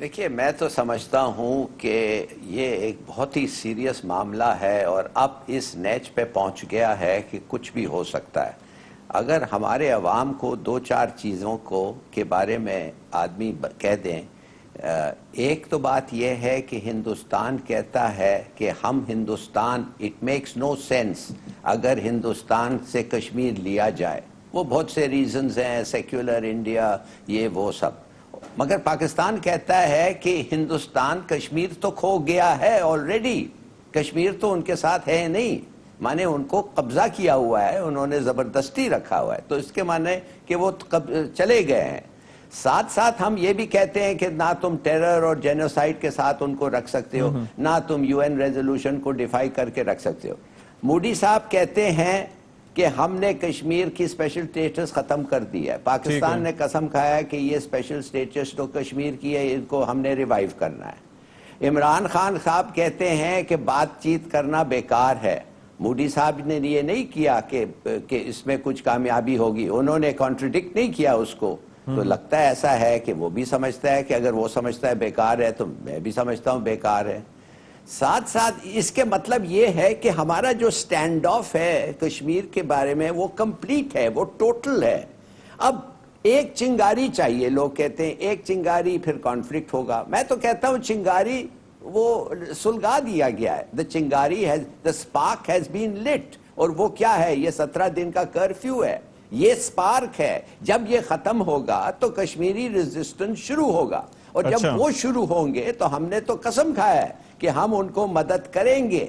دیکھیے میں تو سمجھتا ہوں کہ یہ ایک بہت ہی سیریس معاملہ ہے اور اب اس نیچ پہ پہنچ گیا ہے کہ کچھ بھی ہو سکتا ہے. اگر ہمارے عوام کو دو چار چیزوں کے بارے میں آدمی کہہ دیں. ایک تو بات یہ ہے کہ ہندوستان کہتا ہے کہ ہم Hindustan it makes no sense اگر ہندوستان سے کشمیر لیا جائے. وہ بہت سے ریزنز ہیں, سیکولر انڈیا, یہ وہ سب. مگر پاکستان کہتا ہے کہ ہندوستان کشمیر تو کھو گیا ہے آلریڈی, کشمیر تو ان کے ساتھ ہے نہیں, مانے ان کو قبضہ کیا ہوا ہے, انہوں نے زبردستی رکھا ہوا ہے, تو اس کے معنی کہ وہ چلے گئے ہیں. ساتھ ساتھ ہم یہ بھی کہتے ہیں کہ نہ تم ٹیرر اور جینوسائیڈ کے ساتھ ان کو رکھ سکتے ہو, نہ تم UN ریزولوشن کو ڈیفائی کر کے رکھ سکتے ہو. مودی صاحب کہتے ہیں کہ ہم نے کشمیر کی اسپیشل اسٹیٹس ختم کر دی ہے. پاکستان نے قسم کھایا ہے کہ یہ اسپیشل اسٹیٹس تو کشمیر کی ہے, ان کو ہم نے ریوائیو کرنا ہے. عمران خان صاحب کہتے ہیں کہ بات چیت کرنا بیکار ہے. مودی صاحب نے یہ نہیں کیا کہ اس میں کچھ کامیابی ہوگی, انہوں نے کانٹریڈکٹ نہیں کیا اس کو. تو لگتا ہے ایسا ہے کہ وہ بھی سمجھتا ہے کہ اگر وہ سمجھتا ہے بیکار ہے تو میں بھی سمجھتا ہوں بیکار ہے. ساتھ ساتھ اس کے مطلب یہ ہے کہ ہمارا جو سٹینڈ آف ہے کشمیر کے بارے میں وہ کمپلیٹ ہے, وہ ٹوٹل ہے. اب ایک چنگاری چاہیے, لوگ کہتے ہیں ایک چنگاری پھر کانفلکٹ ہوگا. میں تو کہتا ہوں چنگاری وہ سلگا دیا گیا ہے. the چنگاری has the spark has been lit. اور وہ کیا ہے, یہ 17 دن کا کرفیو ہے, یہ سپارک ہے. جب یہ ختم ہوگا تو کشمیری ریزسٹنس شروع ہوگا, اور جب وہ شروع ہوں گے تو ہم نے تو قسم کھایا ہے کہ ہم ان کو مدد کریں گے.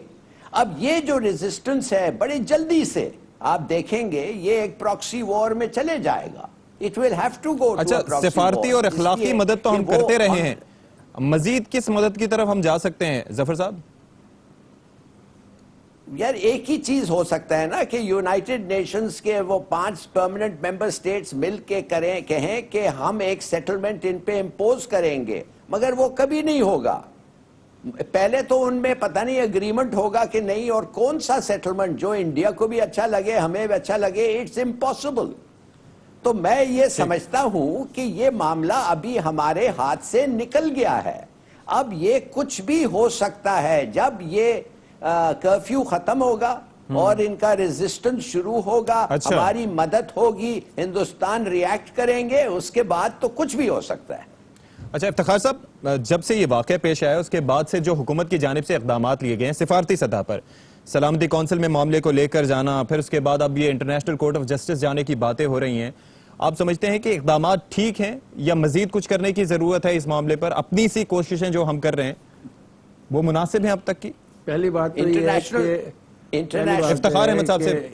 اب یہ جو ریزسٹنس ہے بڑی جلدی سے آپ دیکھیں گے یہ ایک پراکسی وار میں چلے جائے گا. It will have to go to a proxy war. اچھا, سفارتی اور اخلاقی مدد تو ہم کرتے رہے ہیں, مزید کس مدد کی طرف ہم جا سکتے ہیں ظفر صاحب؟ یار ایک ہی چیز ہو سکتا ہے نا کہ یونائٹڈ نیشنز کے وہ 5 پرماننٹ ممبر سٹیٹس مل کے کہیں کہ ہم ایک سیٹلمنٹ ان پہ امپوز کریں گے, مگر وہ کبھی نہیں ہوگا. پہلے تو ان میں پتہ نہیں اگریمنٹ ہوگا کہ نہیں, اور کون سا سیٹلمنٹ جو انڈیا کو بھی اچھا لگے ہمیں بھی اچھا لگے, اٹس امپاسبل. تو میں یہ سمجھتا ہوں کہ یہ معاملہ ابھی ہمارے ہاتھ سے نکل گیا ہے. اب یہ کچھ بھی ہو سکتا ہے. جب یہ کرفیو ختم ہوگا اور ان کا ریزسٹنس شروع ہوگا, ہماری مدد ہوگی, ہندوستان ریاکٹ کریں گے, اس کے بعد تو کچھ بھی ہو سکتا ہے. اچھا افتخار صاحب, جب سے یہ واقعہ پیش آیا اس کے بعد سے جو حکومت کی جانب سے اقدامات لیے گئے ہیں سفارتی سطح پر, سلامتی کونسل میں معاملے کو لے کر جانا, پھر اس کے بعد اب یہ انٹرنیشنل کورٹ آف جسٹس جانے کی باتیں ہو رہی ہیں, آپ سمجھتے ہیں کہ اقدامات ٹھیک ہیں یا مزید کچھ کرنے کی ضرورت ہے اس معاملے پر؟ اپنی سی کوششیں جو ہم کر رہے ہیں وہ مناسب ہیں اب تک کی؟ پہلی بات تو یہ ہے کہ افتخار احمد صاحب سے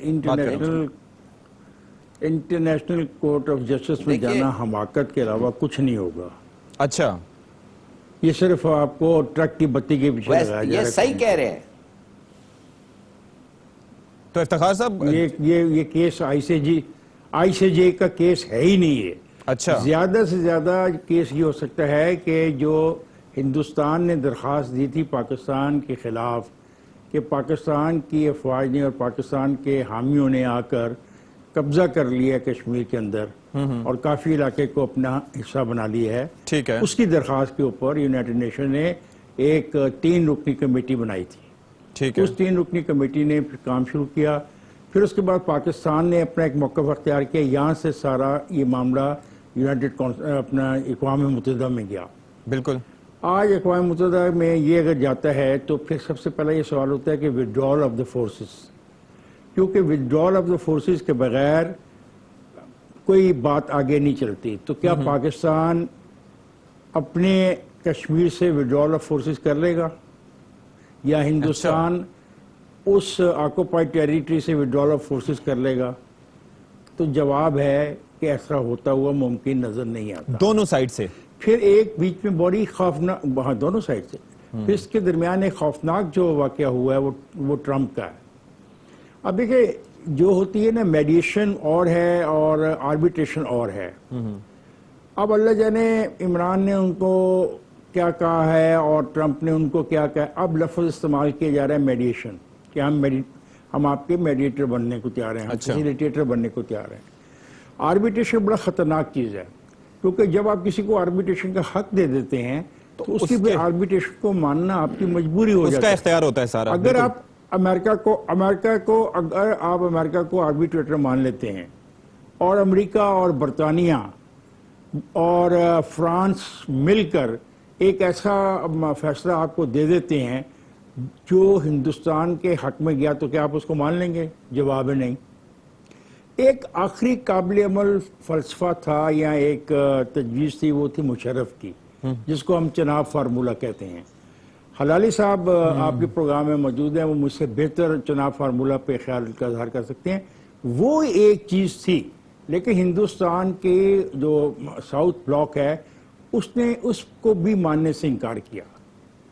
انٹرنیشنل کورٹ آف جسٹس میں جانا حماقت کے علاوہ کچھ نہیں ہوگا. اچھا, یہ صرف آپ کو ٹرک کی بتی کے پیچھے لگایا جا رہا ہے. یہ صحیح کہہ رہے ہیں. تو افتخار صاحب یہ کیس آئی سی جے کا کیس ہے ہی نہیں ہے. اچھا, زیادہ سے زیادہ کیس یہ ہو سکتا ہے کہ جو ہندوستان نے درخواست دی تھی پاکستان کے خلاف کہ پاکستان کی افواج نے اور پاکستان کے حامیوں نے آ کر قبضہ کر لیا کشمیر کے اندر اور کافی علاقے کو اپنا حصہ بنا لیا ہے, ٹھیک ہے, اس کی درخواست کے اوپر یونائٹڈ نیشن نے ایک 3 رکنی کمیٹی بنائی تھی. ٹھیک ہے, اس 3 رکنی کمیٹی نے پھر کام شروع کیا. پھر اس کے بعد پاکستان نے اپنا ایک موقف اختیار کیا, یہاں سے سارا یہ معاملہ اپنا اقوام متحدہ میں گیا. بالکل. آج اقوام متحدہ میں یہ اگر جاتا ہے تو پھر سب سے پہلا یہ سوال ہوتا ہے کہ withdrawal آف دا فورسز, کیونکہ withdrawal آف دا فورسز کے بغیر کوئی بات آگے نہیں چلتی. تو کیا پاکستان اپنے کشمیر سے withdrawal آف فورسز کر لے گا, یا ہندوستان اس آکوپائڈ ٹیریٹری سے withdrawal آف فورسز کر لے گا؟ تو جواب ہے کہ ایسا ہوتا ہوا ممکن نظر نہیں آتا دونوں سائڈ سے. پھر ایک بیچ میں بڑی خوفناک, دونوں سائڈ سے, پھر اس کے درمیان ایک خوفناک جو واقعہ ہوا ہے وہ ٹرمپ کا ہے. اب دیکھیں جو ہوتی ہے نا میڈیشن اور ہے اور آربیٹریشن اور ہے. اب اللہ جانے عمران نے ان کو کیا کہا ہے اور ٹرمپ نے ان کو کیا کہا ہے. اب لفظ استعمال کیا جا رہا ہے میڈیشن, کہ ہم آپ کے میڈیٹر بننے کو تیار ہیں, ہم فیسیلیٹیٹر بننے کو تیار ہیں. آربیٹریشن بڑا خطرناک چیز ہے, کیونکہ جب آپ کسی کو آربیٹریشن کا حق دے دیتے ہیں تو اس کی آربیٹریشن کو ماننا آپ کی مجبوری ہو اس جاتی کا ہے. اختیار ہوتا ہے سارا. اگر آپ اگر آپ امریکہ کو آربیٹریٹر مان لیتے ہیں اور امریکہ اور برطانیہ اور فرانس مل کر ایک ایسا فیصلہ آپ کو دے دیتے ہیں جو ہندوستان کے حق میں گیا تو کیا آپ اس کو مان لیں گے؟ جواب ہے نہیں. ایک آخری قابل عمل فلسفہ تھا یا ایک تجویز تھی، وہ تھی مشرف کی، جس کو ہم چناب فارمولہ کہتے ہیں. حلالی صاحب آپ کے پروگرام میں موجود ہیں، وہ مجھ سے بہتر چناب فارمولہ پہ خیال کا اظہار کر سکتے ہیں. وہ ایک چیز تھی، لیکن ہندوستان کے جو ساؤتھ بلاک ہے اس نے اس کو بھی ماننے سے انکار کیا.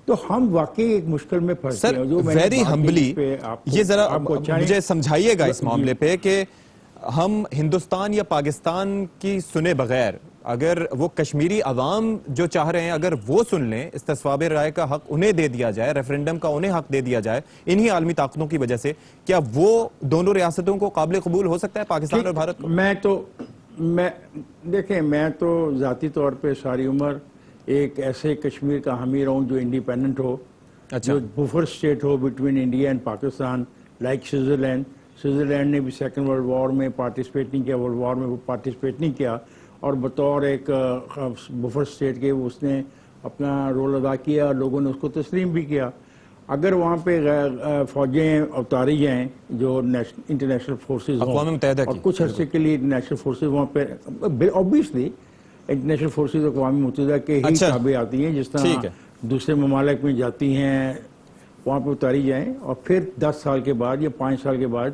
تو ہم واقعی ایک مشکل میں پھنس گئے سر ہیں. جو میں نے ویری بات کی ہمبلی اس پہ یہ ذرا آپ کو اچھا مجھے سمجھائیے گا اس جی. معاملے پہ کہ ہم ہندوستان یا پاکستان کی سنے بغیر اگر وہ کشمیری عوام جو چاہ رہے ہیں اگر وہ سن لیں، استصواب رائے کا حق انہیں دے دیا جائے، ریفرنڈم کا انہیں حق دے دیا جائے انہی عالمی طاقتوں کی وجہ سے، کیا وہ دونوں ریاستوں کو قابل قبول ہو سکتا ہے پاکستان اور بھارت کو؟ دیکھیں میں تو ذاتی طور پہ ساری عمر ایک ایسے کشمیر کا حامی رہوں جو انڈیپینڈنٹ ہو، جو buffer state who between India and Pakistan, like Switzerland. Switzerland نے بھی سیکنڈ ورلڈ وار میں پارٹیسپیٹ نہیں کیا، ورلڈ وار میں وہ پارٹیسپیٹ نہیں کیا، اور بطور ایک بفر اسٹیٹ کے اس نے اپنا رول ادا کیا، لوگوں نے اس کو تسلیم بھی کیا. اگر وہاں پہ فوجیں اتاری جائیں جو انٹرنیشنل فورسز اقوام متحدہ اور کی کچھ عرصے کے لیے انٹرنیشنل فورسز وہاں پہ، اوبیسلی انٹرنیشنل فورسز اقوام متحدہ کے ہی تابع آتی ہیں، جس طرح دوسرے ممالک میں جاتی ہیں، وہاں پہ اتاری جائیں، اور پھر 10 سال کے بعد یا 5 سال کے بعد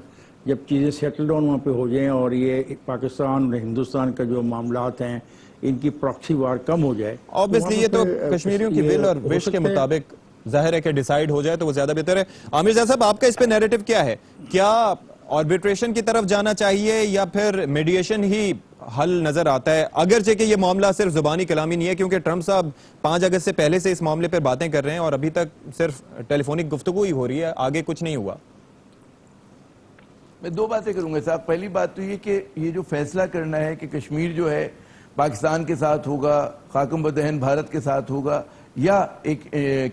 جب چیزیں سیٹل ڈاؤن وہاں پہ ہو جائیں اور یہ پاکستان اور ہندوستان کا جو معاملات ہیں ان کی پراکسی وار کم ہو جائے، obviously یہ تو کشمیریوں کی ول اور وش کے مطابق ظاہر ہے کہ ڈیسائیڈ ہو جائے تو وہ زیادہ بہتر ہے. عامر زیاد صاحب آپ کا اس پہ نیریٹو کیا ہے؟ کیا آربیٹریشن کی طرف جانا چاہیے یا پھر میڈیشن ہی حل نظر آتا ہے؟ اگرچہ کہ یہ معاملہ صرف زبانی کلامی نہیں ہے، کیونکہ ٹرمپ صاحب 5 اگست سے پہلے سے اس معاملے پر باتیں کر رہے ہیں اور ابھی تک صرف ٹیلی فونک گفتگو ہی ہو رہی ہے، آگے کچھ نہیں ہوا. میں 2 باتیں کروں گا صاحب. پہلی بات تو یہ کہ یہ جو فیصلہ کرنا ہے کہ کشمیر جو ہے پاکستان کے ساتھ ہوگا، خاکم بدہن بھارت کے ساتھ ہوگا، یا ایک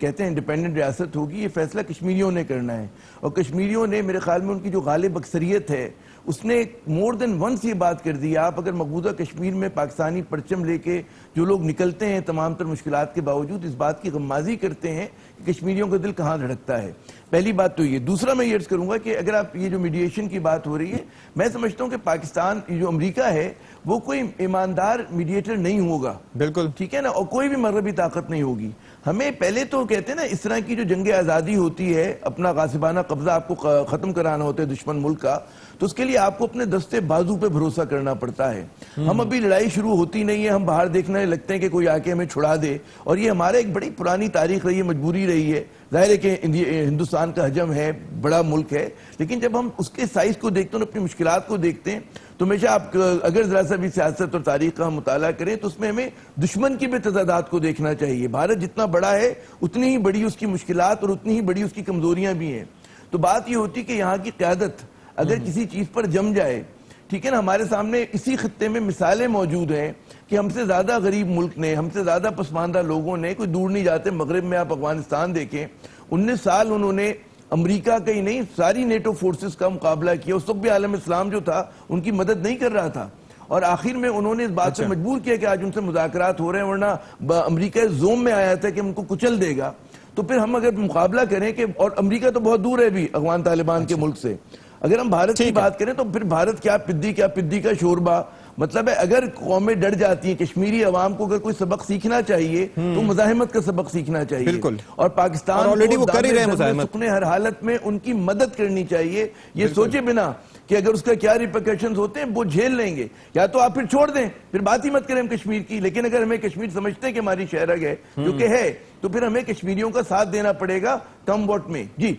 کہتے ہیں انڈیپینڈنٹ ریاست ہوگی، یہ فیصلہ کشمیریوں نے کرنا ہے. اور کشمیریوں نے میرے خیال میں ان کی جو غالب اکثریت ہے اس نے مور دین ونس یہ بات کر دی. آپ اگر مقبوضہ کشمیر میں پاکستانی پرچم لے کے جو لوگ نکلتے ہیں تمام تر مشکلات کے باوجود اس بات کی غمازی کرتے ہیں کہ کشمیریوں کا دل کہاں دھڑکتا ہے. پہلی بات تو یہ. دوسرا میں یہ عرض کروں گا کہ اگر آپ یہ جو میڈیشن کی بات ہو رہی ہے، میں سمجھتا ہوں کہ پاکستان جو امریکہ ہے وہ کوئی ایماندار میڈیٹر نہیں ہوگا. بالکل ٹھیک ہے نا، اور کوئی بھی مغربی طاقت نہیں ہوگی. ہمیں پہلے تو کہتے ہیں نا اس طرح کی جو جنگ آزادی ہوتی ہے، اپنا غاصبانہ قبضہ آپ کو ختم کرانا ہوتا ہے دشمن ملک کا، تو اس کے لیے آپ کو اپنے دستے بازو پہ بھروسہ کرنا پڑتا ہے. ہم ابھی لڑائی شروع ہوتی نہیں ہے، ہم باہر دیکھنے لگتے ہیں کہ کوئی آ کے ہمیں چھڑا دے، اور یہ ہمارے ایک بڑی پرانی تاریخ رہی ہے، مجبوری رہی ہے. ظاہر ہے کہ ہندوستان کا حجم ہے، بڑا ملک ہے، لیکن جب ہم اس کے سائز کو دیکھتے ہیں اور اپنی مشکلات کو دیکھتے ہیں تو ہمیشہ آپ اگر ذرا سا بھی سیاست اور تاریخ کا مطالعہ کریں تو اس میں ہمیں دشمن کی بھی تضادات کو دیکھنا چاہیے. بھارت جتنا بڑا ہے اتنی ہی بڑی اس کی مشکلات اور اتنی ہی بڑی اس کی کمزوریاں بھی ہیں. تو بات یہ ہوتی کہ یہاں کی قیادت اگر کسی چیز پر جم جائے، ٹھیک ہے نا، ہمارے سامنے اسی خطے میں مثالیں موجود ہیں کہ ہم سے زیادہ غریب ملک نے، ہم سے زیادہ پسماندہ لوگوں نے، کوئی دور نہیں جاتے، مغرب میں آپ افغانستان دیکھیں، 19 سال انہوں نے امریکہ کا ہی نہیں ساری نیٹو فورسز کا مقابلہ کیا. اس وقت بھی عالم اسلام جو تھا ان کی مدد نہیں کر رہا تھا، اور آخر میں انہوں نے اس بات سے مجبور کیا کہ آج ان سے مذاکرات ہو رہے ہیں، ورنہ امریکہ زوم میں آیا تھا کہ ہم کو کچل دے گا. تو پھر ہم اگر مقابلہ کریں کہ، اور امریکہ تو بہت دور ہے بھی افغان طالبان کے ملک سے، اگر ہم بھارت کی بات کریں تو پھر بھارت کیا پدی کا شوربہ. مطلب ہے اگر قومیں ڈر جاتی ہیں، کشمیری عوام کو اگر کوئی سبق سیکھنا چاہیے تو مزاحمت کا سبق سیکھنا چاہیے. بالکل. اور پاکستان آلریڈی وہ کر ہی رہے ہیں مزاحمت. سکنے ہر حالت میں ان کی مدد کرنی چاہیے، یہ سوچے بنا کہ اگر اس کا کیا ریپرکشنز ہوتے ہیں وہ جھیل لیں گے. یا تو آپ پھر چھوڑ دیں، پھر بات ہی مت کریں ہم کشمیر کی، لیکن اگر ہمیں کشمیر سمجھتے ہیں کہ ہماری شہرگ ہے جو کہ ہے، تو پھر ہمیں کشمیریوں کا ساتھ دینا پڑے گا کم ووٹ میں. جی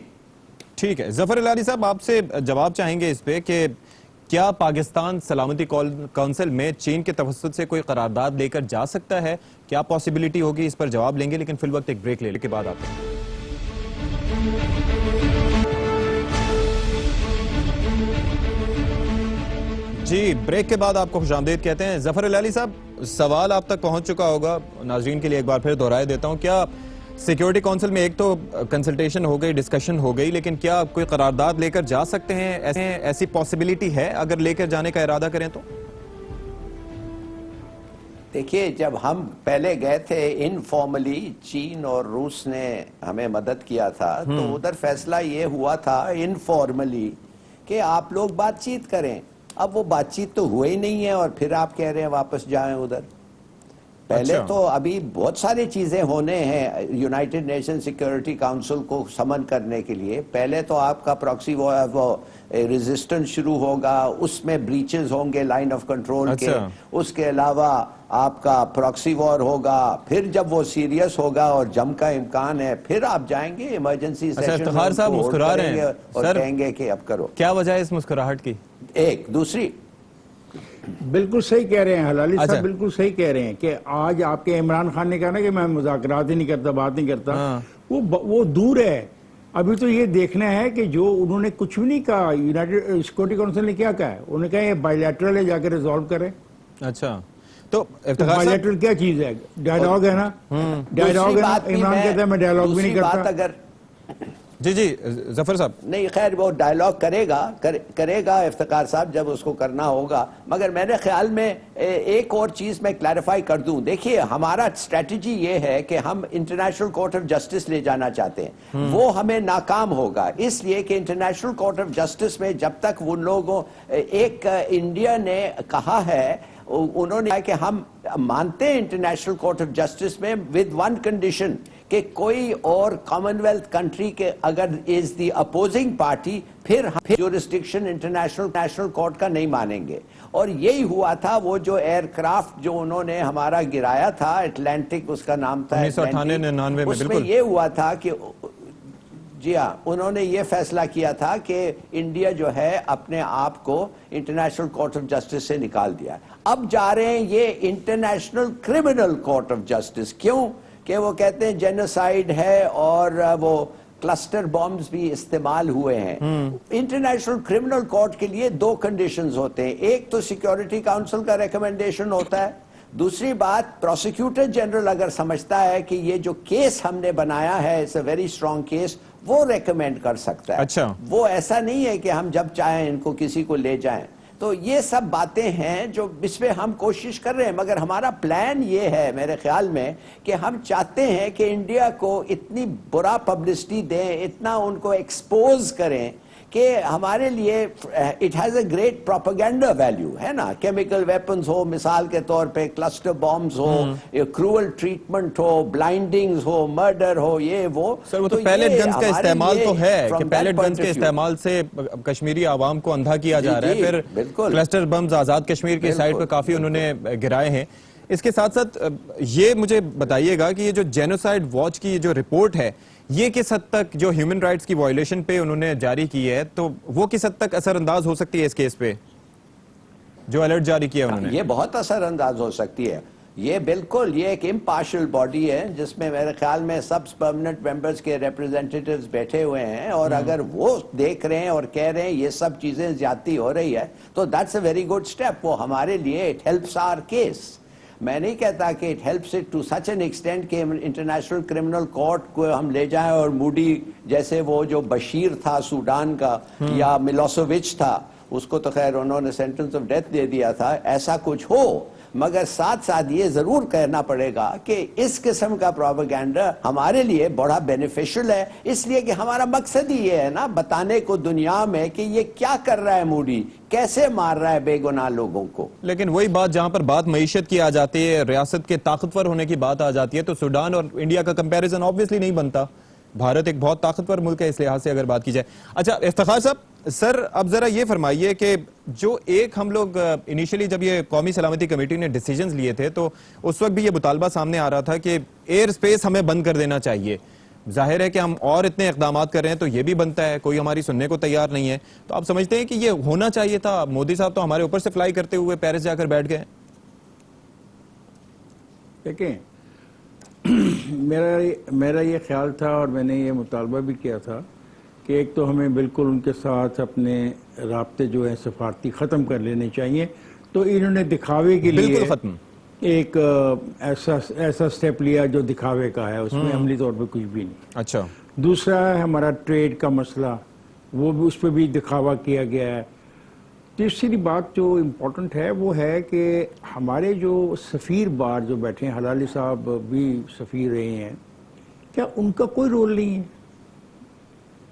ٹھیک ہے. ظفر العالی صاحب آپ سے جواب چاہیں گے اس پہ کہ کیا پاکستان سلامتی کونسل میں چین کے توسط سے کوئی قرارداد لے کر جا سکتا ہے؟ کیا پاسبلٹی ہوگی؟ اس پر جواب لیں گے، لیکن فی الوقت ایک بریک لینے کے بعد آتے ہیں. جی بریک کے بعد آپ کو خوش آمدید کہتے ہیں. ظفر العالی صاحب سوال آپ تک پہنچ چکا ہوگا, ناظرین کے لیے ایک بار پھر دہرائے دیتا ہوں, کیا سیکیورٹی کونسل میں ایک تو کنسلٹیشن ہو گئی, ڈسکشن ہو گئی, لیکن کیا کوئی قرارداد لے کر جا سکتے ہیں؟ ایسی پاسبلٹی ہے اگر لے کر جانے کا ارادہ کریں تو؟ دیکھیے, جب ہم پہلے گئے تھے انفارملی, چین اور روس نے ہمیں مدد کیا تھا, تو ادھر فیصلہ یہ ہوا تھا انفارملی کہ آپ لوگ بات چیت کریں. اب وہ بات چیت تو ہوئے ہی نہیں ہے, اور پھر آپ کہہ رہے ہیں واپس جائیں ادھر. پہلے تو ابھی بہت ساری چیزیں ہونے ہیں یونائٹڈ نیشن سیکیورٹی کاؤنسل کو سمن کرنے کے لیے. پہلے تو آپ کا پراکسی وہ ریزسٹنس شروع ہوگا, اس میں بریچز ہوں گے لائن آف کنٹرول کے, اس کے علاوہ آپ کا پراکسی وار ہوگا, پھر جب وہ سیریس ہوگا اور جنگ کا امکان ہے پھر آپ جائیں گے ایمرجنسی سیشن. افتخار صاحب مسکرا رہے ہیں اور کہیں گے کہ اب کرو. کیا وجہ ہے اس مسکراہٹ کی؟ ایک دوسری بالکل صحیح کہہ رہے ہیں حلالی صاحب, بالکل صحیح کہہ رہے ہیں کہ آج آپ کے عمران خان نے کہا نا کہ میں مذاکرات ہی نہیں کرتا, بات نہیں کرتا, وہ دور ہے. ابھی تو یہ دیکھنا ہے کہ جو انہوں نے کچھ بھی نہیں کہا, یونائٹڈ سیکورٹی کونسل نے کیا کہا ہے, انہوں نے کہا یہ بائی لیٹرل ہے, جا کے ریزالو کریں. اچھا, تو بائی لیٹرل کیا چیز ہے؟ ڈائیلاگ ہے نا, ڈائیلاگ ہے نا. عمران کہتا ہے میں ڈائیلاگ بھی نہیں کرتا. اگر جی ظفر صاحب, نہیں خیر وہ ڈائیلاگ کرے گا افتخار صاحب جب اس کو کرنا ہوگا. مگر میرے خیال میں ایک اور چیز میں کلیریفائی کر دوں. دیکھیے, ہمارا اسٹریٹجی یہ ہے کہ ہم انٹرنیشنل کورٹ آف جسٹس لے جانا چاہتے ہیں. وہ ہمیں ناکام ہوگا, اس لیے کہ انٹرنیشنل کورٹ آف جسٹس میں جب تک وہ لوگوں, ایک انڈیا نے کہا ہے, انہوں نے کہا کہ ہم مانتے ہیں انٹرنیشنل کورٹ آف جسٹس میں ود ون کنڈیشن کہ کوئی اور کامن ویلتھ کنٹری کے اگر از دی اپوزنگ پارٹی پھر ہم جورسڈکشن انٹرنیشنل کورٹ کا نہیں مانیں گے. اور یہی ہوا تھا. وہ جو ایئر کرافٹ جو انہوں نے ہمارا گرایا تھا, اٹلانٹک اس کا نام تھا, 1998 اس میں یہ ہوا تھا کہ جی ہاں, انہوں نے یہ فیصلہ کیا تھا کہ انڈیا جو ہے اپنے آپ کو انٹرنیشنل کورٹ آف جسٹس سے نکال دیا. اب جا رہے ہیں یہ international Criminal court of justice. کیوں کہ وہ کہتے ہیں جینوسائیڈ ہے اور وہ کلسٹر بامز بھی استعمال ہوئے ہیں. انٹرنیشنل کرمنل کورٹ کے لیے دو کنڈیشنز ہوتے ہیں. ایک تو سیکیورٹی کاؤنسل کا ریکمنڈیشن ہوتا ہے, دوسری بات پروسیکیوٹر جنرل اگر سمجھتا ہے کہ یہ جو کیس ہم نے بنایا ہے it's a very strong case, وہ ریکمینڈ کر سکتا ہے. اچھا, وہ ایسا نہیں ہے کہ ہم جب چاہیں ان کو کسی کو لے جائیں. تو یہ سب باتیں ہیں جو اس پہ ہم کوشش کر رہے ہیں. مگر ہمارا پلان یہ ہے میرے خیال میں کہ ہم چاہتے ہیں کہ انڈیا کو اتنی برا پبلسٹی دیں, اتنا ان کو ایکسپوز کریں کہ ہمارے لیے it has a great propaganda value ہے نا. کیمیکل ویپنز ہو مثال کے طور پہ, کلسٹر بامز ہو, کروئل ٹریٹمنٹ ہو, بلائنڈنگز ہو, مرڈر ہو, یہ وہ. سر وہ تو پیلیٹ گنز کا استعمال تو ہے کہ پیلیٹ گنز کے استعمال سے کشمیری عوام کو اندھا کیا جا رہا ہے. پھر کلسٹر بمز آزاد کشمیر کی سائٹ پہ کافی انہوں نے گرائے ہیں. اس کے ساتھ ساتھ یہ مجھے بتائیے گا کہ یہ جو جینوسائیڈ واچ کی جو رپورٹ ہے, یہ کس حد تک جو ہیومن رائٹس کی وائلیشن پہ انہوں نے جاری کی ہے, تو وہ کس حد تک اثر انداز ہو سکتی ہے اس کیس پہ جو الرٹ جاری کیا انہوں نے؟ یہ بہت اثر انداز ہو سکتی ہے. یہ بالکل, یہ ایک امپارشل باڈی ہے جس میں میرے خیال میں سب پرماننٹ ممبرز کے ریپرزینٹیٹیوز بیٹھے ہوئے ہیں, اور اگر وہ دیکھ رہے ہیں اور کہہ رہے ہیں یہ سب چیزیں زیادتی ہو رہی ہے, تو that's a very good step. وہ ہمارے لیے اٹ ہیلپس آور کیس. میں نہیں کہتا کہ it helps it to such an extent کہ انٹرنیشنل کرمنل کورٹ کو ہم لے جائیں اور موڈی جیسے وہ جو بشیر تھا سوڈان کا, یا ملوسووچ تھا, اس کو تو خیر انہوں نے سینٹنس آف ڈیتھ دے دیا تھا, ایسا کچھ ہو. مگر ساتھ ساتھ یہ ضرور کہنا پڑے گا کہ اس قسم کا پروپیگنڈا ہمارے لیے بڑا بینیفیشل ہے, اس لیے کہ ہمارا مقصد ہی یہ ہے نا بتانے کو دنیا میں کہ یہ کیا کر رہا ہے موڈی, کیسے مار رہا ہے بے گناہ لوگوں کو. لیکن وہی بات جہاں پر بات معیشت کی آ جاتی ہے, ریاست کے طاقتور ہونے کی بات آ جاتی ہے, تو سوڈان اور انڈیا کا کمپیریزن آبویسلی نہیں بنتا. بھارت ایک بہت طاقتور ملک ہے اس لحاظ سے اگر بات کی جائے. اچھا افتخار صاحب, سر اب ذرا یہ فرمائیے کہ جو ایک ہم لوگ انیشلی جب یہ قومی سلامتی کمیٹی نے ڈیسیجنز لیے تھے, تو اس وقت بھی یہ مطالبہ سامنے آ رہا تھا کہ ایئر سپیس ہمیں بند کر دینا چاہیے. ظاہر ہے کہ ہم اور اتنے اقدامات کر رہے ہیں تو یہ بھی بنتا ہے, کوئی ہماری سننے کو تیار نہیں ہے. تو آپ سمجھتے ہیں کہ یہ ہونا چاہیے تھا؟ مودی صاحب تو ہمارے اوپر سے فلائی کرتے ہوئے پیرس جا کر بیٹھ گئے. دیکھیں, میرا یہ خیال تھا اور میں نے یہ مطالبہ بھی کیا تھا کہ ایک تو ہمیں بالکل ان کے ساتھ اپنے رابطے جو ہیں سفارتی ختم کر لینے چاہیے. تو انہوں نے دکھاوے کے لیے بالکل ختم, ایک ایسا سٹیپ لیا جو دکھاوے کا ہے، اس میں عملی طور پہ کچھ بھی نہیں. اچھا دوسرا ہے ہمارا ٹریڈ کا مسئلہ، وہ بھی اس پہ بھی دکھاوا کیا گیا ہے. تیسری بات جو امپورٹنٹ ہے وہ ہے کہ ہمارے جو سفیر باہر جو بیٹھے ہیں، حلالی صاحب بھی سفیر رہے ہیں، کیا ان کا کوئی رول نہیں ہے؟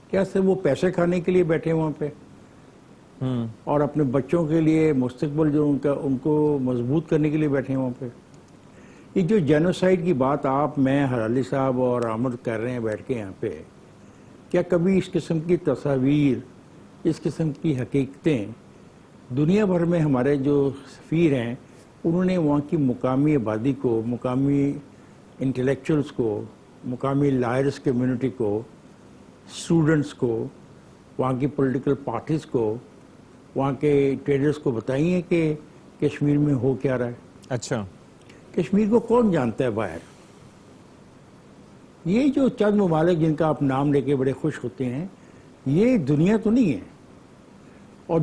کیا صرف وہ پیسے کھانے کے لیے بیٹھے ہیں وہاں پہ اور اپنے بچوں کے لیے مستقبل جو ان کو مضبوط کرنے کے لیے بیٹھے ہیں وہاں پہ؟ یہ جو جینوسائیڈ کی بات آپ، میں، حلالی صاحب اور احمد کر رہے ہیں بیٹھ کے یہاں پہ، کیا کبھی اس قسم کی تصاویر، اس قسم کی حقیقتیں دنیا بھر میں ہمارے جو سفیر ہیں انہوں نے وہاں کی مقامی آبادی کو، مقامی انٹلیکچوئلس کو، مقامی لائرس کمیونٹی کو، اسٹوڈنٹس کو، وہاں کی پولیٹیکل پارٹیز کو، وہاں کے ٹریڈرز کو بتائی ہیں کہ کشمیر میں ہو کیا رہا ہے؟ اچھا کشمیر کو کون جانتا ہے باہر؟ یہ جو چند ممالک جن کا آپ نام لے کے بڑے خوش ہوتے ہیں، یہ دنیا تو نہیں ہے. اور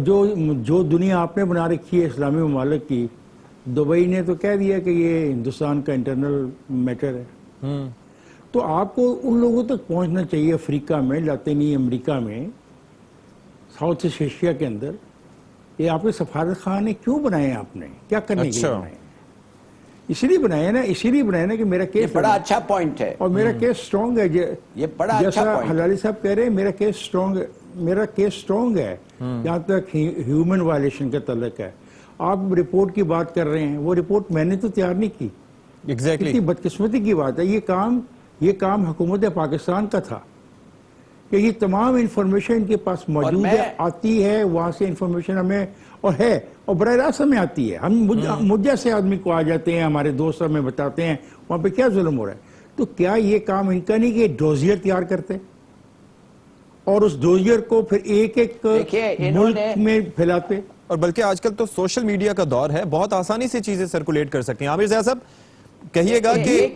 جو دنیا آپ نے بنا رکھی ہے اسلامی ممالک کی، دبئی نے تو کہہ دیا کہ یہ ہندوستان کا انٹرنل میٹر ہے. تو آپ کو ان لوگوں تک پہنچنا چاہیے، افریقہ میں، لاطینی امریکہ میں، ساؤتھ ایسٹ ایشیا کے اندر. یہ آپ کے سفارت خانے کیوں بنائے ہیں آپ نے؟ کیا کرنے کے لیے بنائے ہیں؟ اسی لیے بنائے نا کہ میرا یہ کیس بڑا اچھا پوائنٹ ہے، اور میرا کیس سٹرونگ ہے. یہ بڑا اچھا جیسا پوائنٹ. حلالی صاحب کہہ رہے ہیں میرا کیس سٹرونگ ہے جہاں تک ہیومن وائلیشن کا تعلق ہے. آپ رپورٹ کی بات کر رہے ہیں، وہ رپورٹ میں نے تو تیار نہیں کی. ایگزیکٹلی اتنی بدقسمتی کی بات ہے. یہ کام حکومت پاکستان کا تھا کہ یہ تمام انفارمیشن ان کے پاس موجود ہے، آتی ہے وہاں سے انفارمیشن ہمیں، اور ہے، اور براہ راست ہمیں آتی ہے. ہم مجھ جیسے آدمی کو آ جاتے ہیں، ہمارے دوست ہمیں بتاتے ہیں وہاں پہ کیا ظلم ہو رہا ہے. تو کیا یہ کام ان کا نہیں کہ ڈوزیئر تیار کرتے اور اس ڈوزیئر کو پھر ایک ملک میں پھیلاتے؟ اور بلکہ آج کل تو سوشل میڈیا کا دور ہے، بہت آسانی سے چیزیں سرکولیٹ کر سکتے ہیں. عامر ضیاء صاحب کہیے گا کہ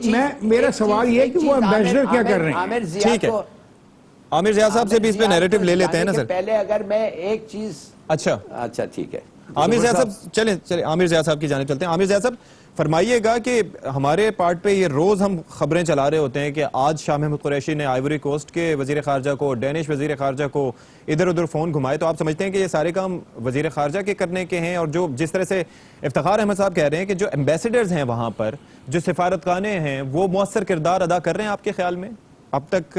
میرا سوال یہ ہے کہ وہ ایمبیسڈر کیا کر رہے ہیں؟ ٹھیک ہے، عامر ضیاء صاحب سے بھی اس پہ نیریٹو لے لیتے ہیں نا سر. پہلے اگر میں ایک چیز، اچھا ٹھیک ہے، عامر ضیاء صاحب چلیں عامر ضیاء صاحب کی جانب چلتے ہیں. عامر ضیاء صاحب فرمائیے گا کہ ہمارے پارٹ پہ یہ روز ہم خبریں چلا رہے ہوتے ہیں کہ آج شاہ محمود قریشی نے آئیوری کوسٹ کے وزیر خارجہ کو، ڈینش وزیر خارجہ کو ادھر ادھر فون گھمائے، تو آپ سمجھتے ہیں کہ یہ سارے کام وزیر خارجہ کے کرنے کے ہیں؟ اور جو جس طرح سے افتخار احمد صاحب کہہ رہے ہیں کہ جو ایمبیسیڈرز ہیں وہاں پر، جو سفارت خانے ہیں، وہ مؤثر کردار ادا کر رہے ہیں آپ کے خیال میں اب تک؟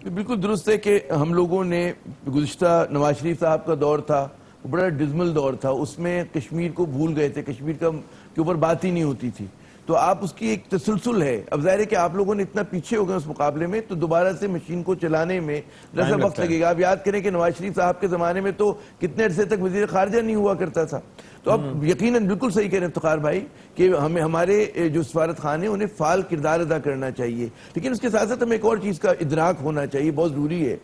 بالکل درست ہے کہ ہم لوگوں نے گزشتہ نواز شریف صاحب کا دور تھا، وہ بڑا ڈزمل دور تھا، اس میں کشمیر کو بھول گئے تھے، کشمیر کے اوپر بات ہی نہیں ہوتی تھی. تو آپ اس کی ایک تسلسل ہے. اب ظاہر ہے کہ آپ لوگوں نے اتنا پیچھے ہو گئے اس مقابلے میں، تو دوبارہ سے مشین کو چلانے میں دراصل وقت لگے گا. آپ یاد کریں کہ نواز شریف صاحب کے زمانے میں تو کتنے عرصے تک وزیر خارجہ نہیں ہوا کرتا تھا. تو اب یقیناً بالکل صحیح کہہ رہے ہیں افتخار بھائی کہ ہمارے جو سفارت خانے انہیں فعال کردار ادا کرنا چاہیے. لیکن اس کے ساتھ ساتھ ہمیں ایک اور چیز کا ادراک ہونا چاہیے، بہت ضروری ہے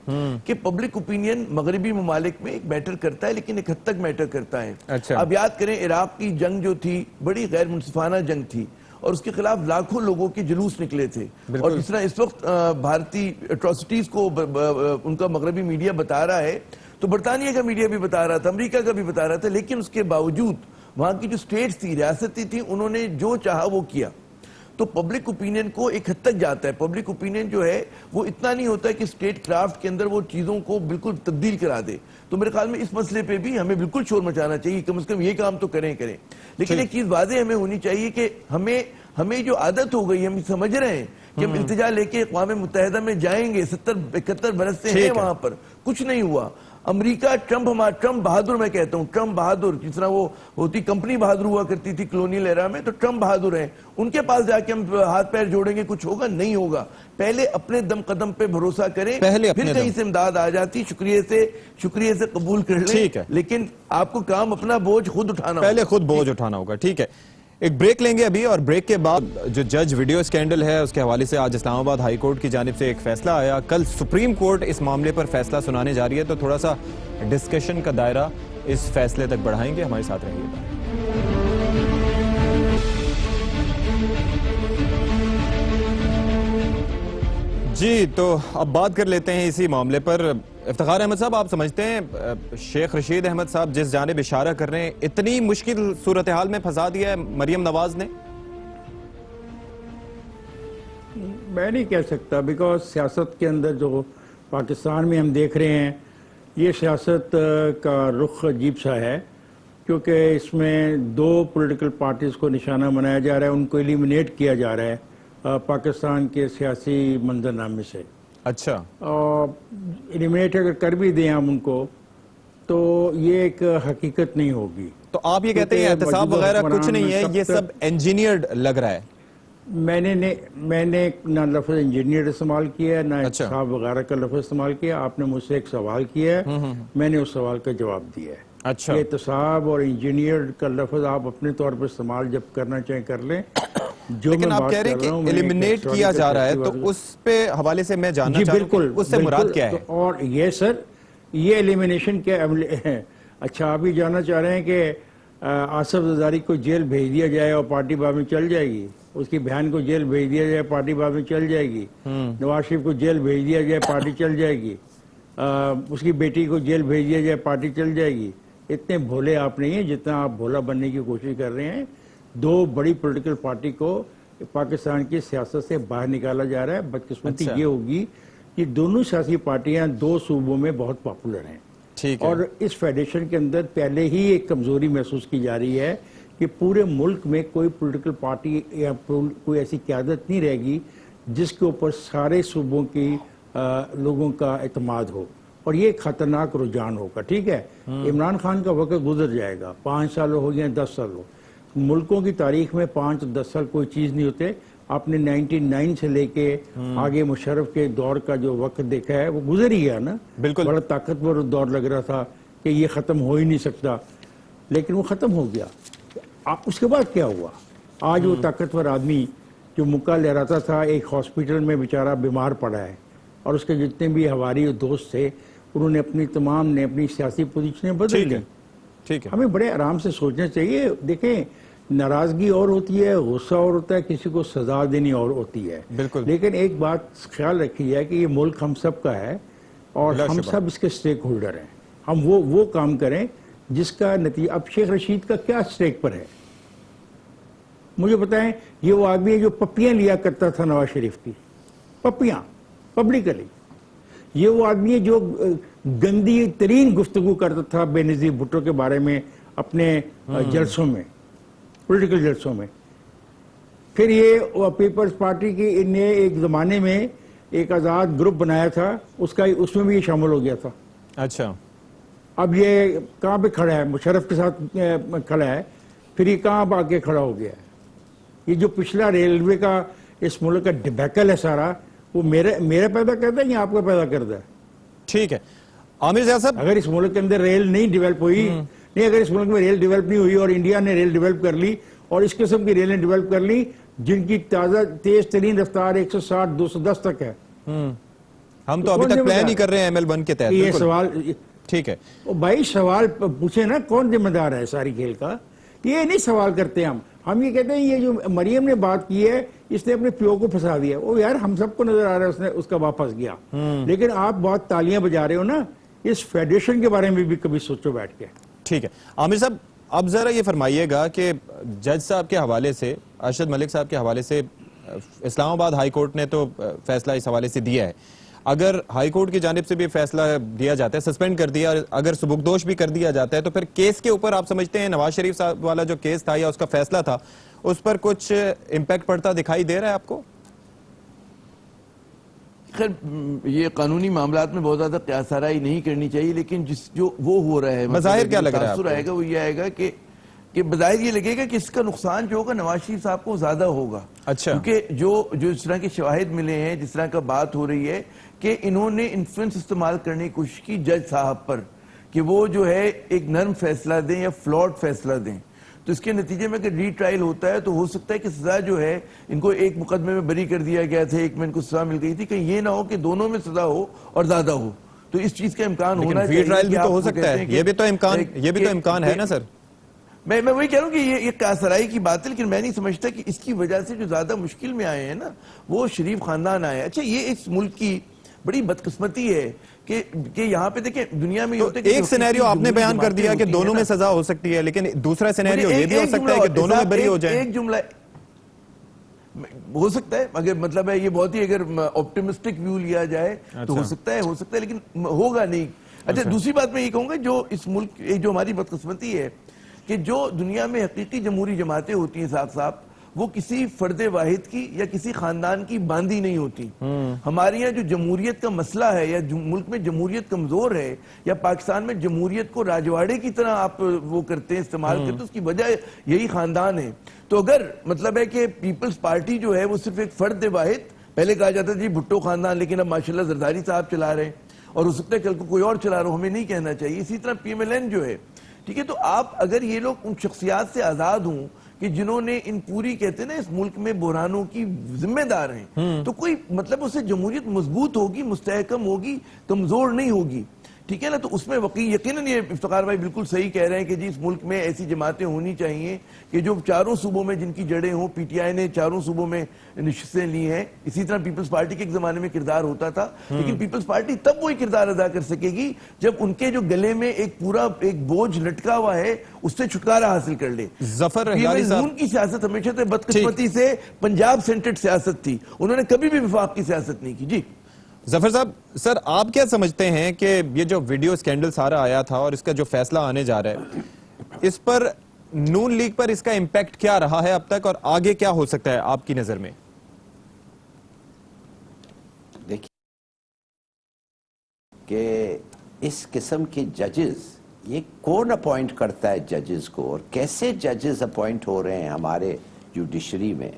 کہ پبلک اوپینین مغربی ممالک میں ایک میٹر کرتا ہے، لیکن ایک حد تک میٹر کرتا ہے. اب یاد کریں عراق کی جنگ جو تھی بڑی غیر منصفانہ جنگ تھی، اور اس کے خلاف لاکھوں لوگوں کے جلوس نکلے تھے. اور جس طرح اس وقت بھارتی اٹراسٹیز کو ان کا مغربی میڈیا بتا رہا ہے، تو برطانیہ کا میڈیا بھی بتا رہا تھا، امریکہ کا بھی بتا رہا تھا، لیکن اس کے باوجود وہاں کی جو سٹیٹس تھی، ریاستیں تھیں، انہوں نے جو چاہا وہ کیا. تو پبلک اوپینین کو ایک حد تک جاتا ہے. پبلک اوپینین جو ہے وہ اتنا نہیں ہوتا ہے کہ سٹیٹ کرافٹ کے اندر وہ چیزوں کو بالکل تبدیل کرا دے. تو میرے خیال میں اس مسئلے پہ بھی ہمیں بالکل شور مچانا چاہیے، کم از کم یہ کام تو کریں. لیکن ایک چیز واضح ہمیں ہونی چاہیے کہ ہمیں جو عادت ہو گئی، ہم سمجھ رہے ہیں کہ ہم التجا لے کے اقوام متحدہ میں جائیں گے، 70-71 برس سے ہیں وہاں پر، کچھ نہیں ہوا. امریکہ ٹرمپ بہادر، میں کہتا ہوں ٹرمپ بہادر، جس طرح وہ ہوتی کمپنی بہادر ہوا کرتی تھی کلونیل ایرا میں، تو ٹرمپ بہادر ہیں. ان کے پاس جا کے ہم ہاتھ پیر جوڑیں گے کچھ ہوگا؟ نہیں ہوگا. پہلے اپنے دم قدم پہ بھروسہ کریں، پھر کہیں سے امداد آ جاتی. شکریہ سے قبول کر لیں، لیکن آپ کو کام اپنا بوجھ خود اٹھانا ہوگا. پہلے خود بوجھ اٹھانا ہوگا. ٹھیک ہے، ایک بریک لیں گے ابھی، اور بریک کے بعد جو جج ویڈیو اسکینڈل ہے اس کے حوالے سے آج اسلام آباد ہائی کورٹ کی جانب سے ایک فیصلہ آیا. کل سپریم کورٹ اس معاملے پر فیصلہ سنانے جا رہی ہے، تو تھوڑا سا ڈسکشن کا دائرہ اس فیصلے تک بڑھائیں گے. ہمارے ساتھ رہیے گا. جی تو اب بات کر لیتے ہیں اسی معاملے پر. افتخار احمد صاحب، آپ سمجھتے ہیں شیخ رشید احمد صاحب جس جانب اشارہ کر رہے ہیں اتنی مشکل صورتحال میں پھنسا دیا ہے مریم نواز نے؟ میں نہیں کہہ سکتا، بیکاز سیاست کے اندر جو پاکستان میں ہم دیکھ رہے ہیں یہ سیاست کا رخ عجیب سا ہے، کیونکہ اس میں دو پولیٹیکل پارٹیز کو نشانہ بنایا جا رہا ہے، ان کو ایلیمینیٹ کیا جا رہا ہے پاکستان کے سیاسی منظرنامے سے۔ اچھا، ایلیمینیٹ اگر کر بھی دیں ہم ان کو تو یہ ایک حقیقت نہیں ہوگی۔ تو آپ یہ کہتے ہیں احتساب وغیرہ کچھ نہیں ہے، یہ سب انجینئرڈ لگ رہا ہے؟ میں نے نہ لفظ انجینئر استعمال کیا ہے، نہ احتساب وغیرہ کا لفظ استعمال کیا۔ آپ نے مجھ سے ایک سوال کیا ہے، میں نے اس سوال کا جواب دیا ہے۔ اچھا، یہ احتساب اور انجینئر کا لفظ آپ اپنے طور پر استعمال جب کرنا چاہیں کر لیں۔ لیکن آپ کہہ رہے ہیں کہ ایلیمینیٹ کیا جا رہا ہے، تو اس پہ حوالے سے میں جاننا چاہتا ہوں کہ اس سے مراد کیا ہے؟ اور یہ سر، یہ ایلیمینیشن کیا ہے؟ اچھا، آپ یہ جاننا چاہ رہے ہیں کہ آصف زرداری کو جیل بھیج دیا جائے اور پارٹی بعد میں چل جائے گی؟ اس کی بہن کو جیل بھیج دیا جائے، پارٹی بعد میں چل جائے گی؟ نواز شریف کو جیل بھیج دیا جائے، پارٹی چل جائے گی؟ اس کی بیٹی کو جیل بھیج دیا جائے، پارٹی چل جائے گی؟ اتنے بھولے آپ نہیں ہیں جتنا آپ بھولا بننے کی کوشش کر رہے ہیں۔ دو بڑی پولیٹیکل پارٹی کو پاکستان کی سیاست سے باہر نکالا جا رہا ہے۔ بدقسمتی یہ ہوگی کہ دونوں سیاسی پارٹیاں دو صوبوں میں بہت پاپولر ہیں، اور اس فیڈریشن کے اندر پہلے ہی ایک کمزوری محسوس کی جا رہی ہے کہ پورے ملک میں کوئی پولیٹیکل پارٹی یا کوئی ایسی قیادت نہیں رہے گی جس کے اوپر سارے صوبوں کی لوگوں کا اعتماد ہو، اور یہ ایک خطرناک رجحان ہوگا۔ ٹھیک ہے، عمران خان کا وقت گزر جائے گا، 5 سال ہو گئے، 10 سال ہو، ملکوں کی تاریخ میں 5-10 سال کوئی چیز نہیں ہوتے۔ آپ نے 99 سے لے کے آگے مشرف کے دور کا جو وقت دیکھا ہے وہ گزر ہی گیا نا۔ بالکل، بڑا طاقتور دور لگ رہا تھا کہ یہ ختم ہو ہی نہیں سکتا، لیکن وہ ختم ہو گیا۔ اس کے بعد کیا ہوا؟ آج وہ طاقتور آدمی جو مکہ لہراتا تھا ایک ہاسپٹل میں بیچارہ بیمار پڑا ہے، اور اس کے جتنے بھی ہواری اور دوست تھے انہوں نے اپنی سیاسی پوزیشنیں بدل لی۔ ٹھیک ہے، ہمیں بڑے آرام سے سوچنا چاہیے۔ دیکھیں، ناراضگی اور ہوتی ہے، غصہ اور ہوتا ہے، کسی کو سزا دینی اور ہوتی ہے، بالکل، لیکن ایک بات خیال رکھی جائے کہ یہ ملک ہم سب کا ہے اور ہم سب اس کے سٹیک ہولڈر ہیں۔ ہم وہ کام کریں جس کا نتیجہ، اب شیخ رشید کا کیا سٹیک پر ہے مجھے بتائیں؟ یہ وہ آدمی ہے جو پپیاں لیا کرتا تھا نواز شریف کی، پپیاں پبلکلی۔ یہ وہ آدمی ہے جو گندی ترین گفتگو کرتا تھا بے نظیر بھٹو کے بارے میں اپنے جلسوں میں، پولیٹیکل جلسوں میں۔ پھر یہ پیپلز پارٹی کی ان نے ایک زمانے میں ایک آزاد گروپ بنایا تھا، اس میں بھی یہ شامل ہو گیا تھا۔ اچھا، اب یہ کہاں پہ کھڑا ہے؟ مشرف کے ساتھ کھڑا ہے، پھر یہ کہاں آ کے کھڑا ہو گیا ہے؟ یہ جو پچھلا ریلوے کا اس ملک کا ڈبیکل ہے سارا، وہ میرا پیدا کرتا ہے یا آپ کا پیدا کرتا ہے؟ ٹھیک ہے، عامر ضیاء صاحب، اگر اس ملک کے اندر ریل نہیں ڈیولپ ہوئی، اگر اس ملک میں ریل ڈیولپ نہیں ہوئی اور انڈیا نے ریل ڈیولپ کر لی اور اس قسم کی ریلیں ڈیولپ کر لی جن کی تیز ترین رفتار 160-210 تک ہے، ہم تو ابھی تک پلان ہی کر رہے ہیں ML1 کے تحت۔ یہ سوال، ٹھیک ہے بھائی سوال پوچھے نا، کون ذمہ دار ہے ساری کھیل کا؟ یہ نہیں سوال کرتے ہم یہ کہتے ہیں یہ جو مریم نے بات کی ہے اس نے اپنے پیو کو پھنسا دیا۔ وہ یار ہم سب کو نظر آ رہا ہے اس کا واپس گیا، لیکن آپ بہت تالیاں بجا رہے ہو نا، اس فیڈریشن کے بارے میں بھی کبھی سوچو بیٹھ کے۔ ٹھیک ہے عامر صاحب، اب ذرا یہ فرمائیے گا کہ جج صاحب کے حوالے سے، ارشد ملک صاحب کے حوالے سے اسلام آباد ہائی کورٹ نے تو فیصلہ اس حوالے سے دیا ہے، اگر ہائی کورٹ کی جانب سے بھی فیصلہ دیا جاتا ہے، سسپینڈ کر دیا، اگر سبکدوش بھی کر دیا جاتا ہے، تو پھر کیس کے اوپر آپ سمجھتے ہیں نواز شریف صاحب والا جو کیس تھا یا اس کا فیصلہ تھا اس پر کچھ امپیکٹ پڑتا دکھائی دے رہا ہے آپ کو؟ خیر یہ قانونی معاملات میں بہت زیادہ قیاس آرائی نہیں کرنی چاہیے، لیکن جو وہ ہو رہا ہے، بظاہر کیا لگ رہا ہے آپ کو؟ آئے گا وہ یہ آئے گا کہ بظاہر یہ لگے گا کہ اس کا نقصان جو ہوگا نواز شریف صاحب کو زیادہ ہوگا۔ اچھا، کیونکہ جو اس طرح کے شواہد ملے ہیں، جس طرح کا بات ہو رہی ہے کہ انہوں نے انفلوئنس استعمال کرنے کی کوشش کی جج صاحب پر کہ وہ جو ہے ایک نرم فیصلہ دیں یا فلاٹ فیصلہ دیں، تو اس کے نتیجے میں اگر ری ٹرائل ہوتا ہے تو ہو سکتا ہے کہ سزا جو ہے، ان کو ایک مقدمے میں بری کر دیا گیا تھا، ایک میں ان کو سزا مل گئی تھی، کہ یہ نہ ہو کہ دونوں میں سزا ہو اور زیادہ ہو۔ تو اس چیز کا امکان ہونا چاہیے، ری ٹرائل بھی تو ہو سکتا ہے، یہ بھی تو امکان ہے نا سر۔ میں وہی کہہ رہا ہوں کہ یہ قیاس آرائی کی بات ہے، لیکن میں نہیں سمجھتا کہ اس کی وجہ سے جو زیادہ مشکل میں آئے ہیں نا وہ شریف خاندان آئے۔ اچھا، یہ اس ملک کی بڑی بدقسمتی ہے کہ یہاں پہ دیکھیں دنیا میں ایک سینیریو آپ نے بیان کر دیا کہ دونوں میں سزا ہو سکتی ہے، لیکن دوسرا سینیریو یہ بھی ہو سکتا ہے کہ دونوں میں بری ہو جائیں۔ ایک جملہ ہو سکتا ہے، اگر مطلب ہے یہ بہت ہی اگر آپٹیمسٹک ویو لیا جائے تو ہو سکتا ہے لیکن ہوگا نہیں۔ اچھا دوسری بات میں یہ کہوں گا، جو اس ملک جو ہماری بدقسمتی ہے کہ جو دنیا میں حقیقی جمہوری جماعتیں ہوتی ہیں صاحب وہ کسی فرد واحد کی یا کسی خاندان کی باندھی نہیں ہوتی۔ ہمارے یہاں جو جمہوریت کا مسئلہ ہے یا ملک میں جمہوریت کمزور ہے یا پاکستان میں جمہوریت کو راجواڑے کی طرح آپ وہ کرتے ہیں، استعمال کرتے ہیں، اس کی وجہ یہی خاندان ہے۔ تو اگر مطلب ہے کہ پیپلز پارٹی جو ہے وہ صرف ایک فرد واحد، پہلے کہا جاتا تھا جی بھٹو خاندان، لیکن اب ماشاءاللہ زرداری صاحب چلا رہے ہیں اور ہو سکتا ہے کل کو کوئی اور چلا رہا ہو، ہمیں نہیں کہنا چاہیے۔ اسی طرح پی ایم ایل این جو ہے، ٹھیک ہے، تو آپ اگر یہ لوگ ان شخصیات سے آزاد ہوں کہ جنہوں نے ان پوری کہتے ہیں نا اس ملک میں بحرانوں کی ذمہ دار ہیں، تو کوئی مطلب اس سے جمہوریت مضبوط ہوگی، مستحکم ہوگی، کمزور نہیں ہوگی، ٹھیک ہے نا۔ تو اس میں یقیناً یہ افتخار بھائی بالکل صحیح کہہ رہے ہیں کہ جی اس ملک میں ایسی جماعتیں ہونی چاہیے کہ جو چاروں صوبوں میں جن کی جڑیں ہوں۔ پی ٹی آئی نے چاروں صوبوں میں نشستیں لی ہیں، اسی طرح پیپلز پارٹی کے ایک زمانے میں کردار ہوتا تھا، لیکن پیپلز پارٹی تب وہی کردار ادا کر سکے گی جب ان کے جو گلے میں ایک پورا ایک بوجھ لٹکا ہوا ہے اس سے چھٹکارا حاصل کر لے۔ ظفر ہلالی صاحب، نون کی سیاست ہمیشہ سے بدقسمتی سے پنجاب سینٹرڈ سیاست تھی، انہوں نے کبھی بھی وفاق کی سیاست نہیں کی۔ جی ظفر صاحب، سر آپ کیا سمجھتے ہیں کہ یہ جو ویڈیو سکینڈل سارا آیا تھا اور اس کا جو فیصلہ آنے جا رہا ہے، اس پر نون لیگ پر اس کا امپیکٹ کیا رہا ہے اب تک اور آگے کیا ہو سکتا ہے آپ کی نظر میں؟ دیکھیے کہ اس قسم کے ججز، یہ کون اپوائنٹ کرتا ہے ججز کو اور کیسے ججز اپوائنٹ ہو رہے ہیں ہمارے جوڈیشری میں؟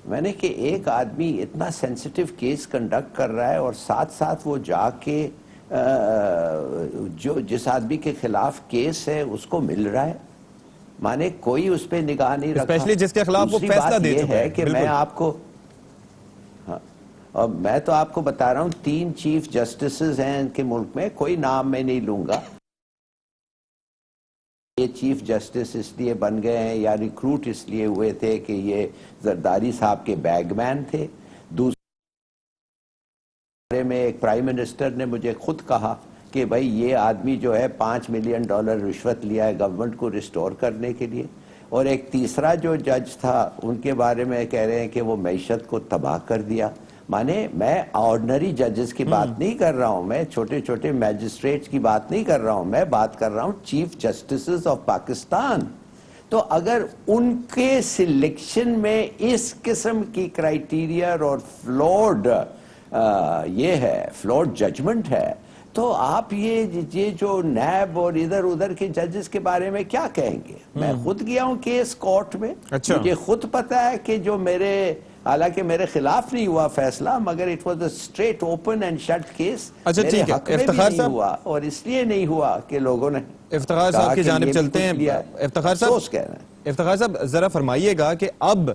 میں نے کہ ایک آدمی اتنا سینسٹیو کیس کنڈکٹ کر رہا ہے اور ساتھ ساتھ وہ جا کے جو جس آدمی کے خلاف کیس ہے اس کو مل رہا ہے، مانے کوئی اس پہ نگاہ نہیں رکھا، اسپیشلی جس کے خلاف وہ فیصلہ دے چکا ہے۔ کہ میں آپ کو اور میں تو آپ کو بتا رہا ہوں 3 چیف جسٹسز ہیں ان کے ملک میں، کوئی نام میں نہیں لوں گا۔ یہ چیف جسٹس اس لیے بن گئے ہیں یا ریکروٹ اس لیے ہوئے تھے کہ یہ زرداری صاحب کے بیگ مین تھے۔ دوسرے میں ایک پرائم منسٹر نے مجھے خود کہا کہ بھائی یہ آدمی جو ہے $5 ملین رشوت لیا ہے گورنمنٹ کو ریسٹور کرنے کے لیے۔ اور ایک تیسرا جو جج تھا ان کے بارے میں کہہ رہے ہیں کہ وہ معیشت کو تباہ کر دیا۔ مانے میں آرڈنری ججز کی بات نہیں کر رہا ہوں، میں چھوٹے چھوٹے میجسٹریٹس کی بات نہیں کر رہا ہوں، میں بات کر رہا ہوں چیف جسٹسز آف پاکستان۔ تو اگر ان کے سلیکشن میں اس قسم کی کرائیٹیریا اور فلوڈ یہ ہے، فلوڈ ججمنٹ ہے، تو آپ یہ جو نیب اور ادھر ادھر کے ججز کے بارے میں کیا کہیں گے؟ میں خود گیا ہوں کیس کورٹ میں، مجھے خود پتا ہے کہ جو حالانکہ میرے خلاف نہیں ہوا فیصلہ، مگر it was a straight open and shut case, میرے حق میں بھی نہیں ہوا اور اس لیے نہیں ہوا کہ لوگوں نے افتخار صاحب کی جانب چلتے ہیں۔ افتخار صاحب ذرا فرمائیے گا کہ اب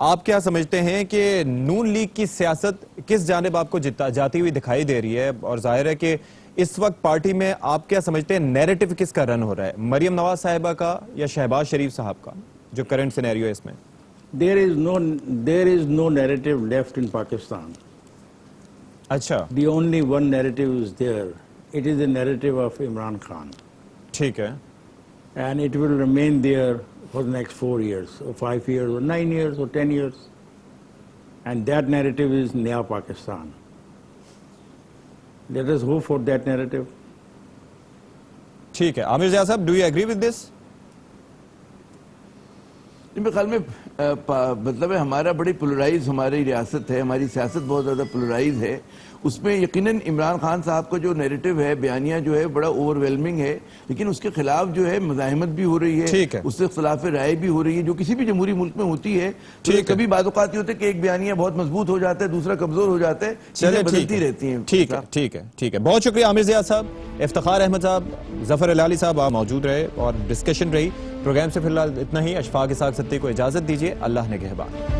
آپ کیا سمجھتے ہیں کہ نون لیگ کی سیاست کس جانب آپ کو جاتی ہوئی دکھائی دے رہی ہے؟ اور ظاہر ہے کہ اس وقت پارٹی میں آپ کیا سمجھتے ہیں نیریٹو کس کا رن ہو رہا ہے، مریم نواز صاحبہ کا یا شہباز شریف صاحب کا، جو کرنٹ سینیریو ہے اس میں؟ There is no narrative left in Pakistan. اچھا، The only one narrative is there. It is the narrative of Imran Khan. ٹھیک ہے، And it will remain there for the next 4 years, or 5 years, or 9 years, or 10 years. And that narrative is Naya Pakistan. Let us hope for that narrative. ٹھیک ہے۔ عامر ضیاء صاحب، do you agree with this? میرے خیال میں مطلب ہے ہمارا بڑی پولرائز ہماری ریاست ہے، ہماری سیاست بہت زیادہ پولرائز ہے۔ اس میں یقیناً عمران خان صاحب کا جو نیریٹو ہے، بیانیہ جو ہے بڑا اوور ویلمنگ ہے، لیکن اس کے خلاف جو ہے مزاحمت بھی ہو رہی ہے، اس سے اختلاف رائے بھی ہو رہی ہے، جو کسی بھی جمہوری ملک میں ہوتی ہے۔ کبھی بعض اوقات یہ ہوتا ہے کہ ایک بیانیہ بہت مضبوط ہو جاتا ہے، دوسرا کمزور ہو جاتا ہے، چیزیں بدلتی رہتی ہیں۔ ٹھیک ہے، بہت شکریہ عامر ضیاء صاحب، افتخار احمد صاحب، ظفر ہلالی صاحب، آپ موجود رہے اور ڈسکشن رہی۔ پروگرام سے فی الحال اتنا ہی۔ اشفاق اسحاق ستی کو اجازت دیجیے، اللہ نگہبان۔